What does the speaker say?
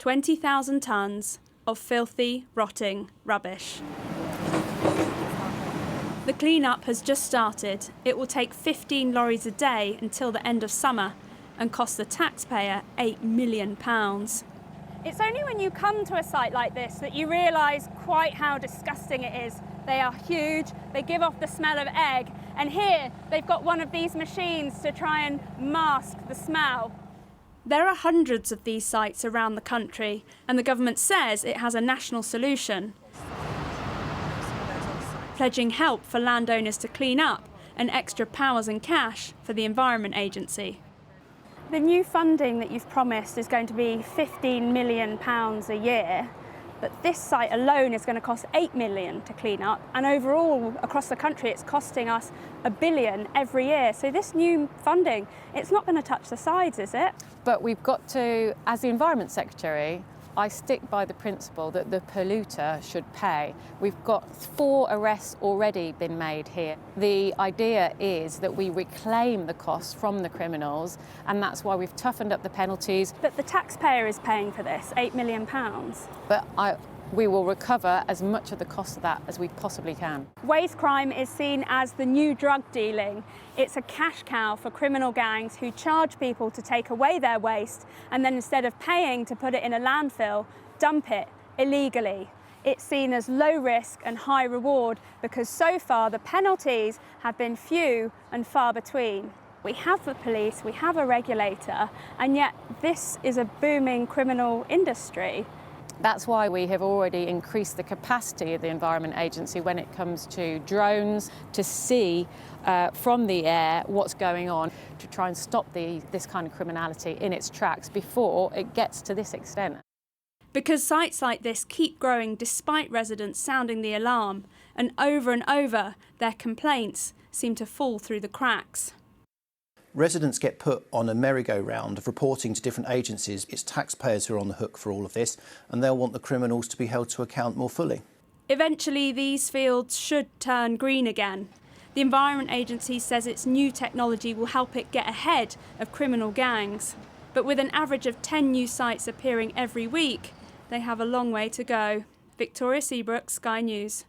20,000 tonnes of filthy, rotting rubbish. The clean-up has just started. It will take 15 lorries a day until the end of summer and cost the taxpayer £8 million. It's only when you come to a site like this that you realise quite how disgusting it is. They are huge, they give off the smell of egg, and here they've got one of these machines to try and mask the smell. There are hundreds of these sites around the country, and the government says it has a national solution, pledging help for landowners to clean up and extra powers and cash for the Environment Agency. The new funding that you've promised is going to be £15 million a year, but this site alone is going to cost £8 million to clean up, and overall across the country it's costing us £1 billion every year. So this new funding, it's not going to touch the sides, is it? But we've got to, as the Environment Secretary, I stick by the principle that the polluter should pay. We've got 4 arrests already been made here. The idea is that we reclaim the costs from the criminals, and that's why we've toughened up the penalties. But the taxpayer is paying for this, £8 million. But we will recover as much of the cost of that as we possibly can. Waste crime is seen as the new drug dealing. It's a cash cow for criminal gangs who charge people to take away their waste and then instead of paying to put it in a landfill, dump it illegally. It's seen as low risk and high reward because so far the penalties have been few and far between. We have the police, we have a regulator, and yet this is a booming criminal industry. That's why we have already increased the capacity of the Environment Agency when it comes to drones, to see from the air what's going on, to try and stop this kind of criminality in its tracks before it gets to this extent. Because sites like this keep growing despite residents sounding the alarm, and over their complaints seem to fall through the cracks. Residents get put on a merry-go-round of reporting to different agencies. It's taxpayers who are on the hook for all of this, and they'll want the criminals to be held to account more fully. Eventually, these fields should turn green again. The Environment Agency says its new technology will help it get ahead of criminal gangs. But with an average of 10 new sites appearing every week, they have a long way to go. Victoria Seabrook, Sky News.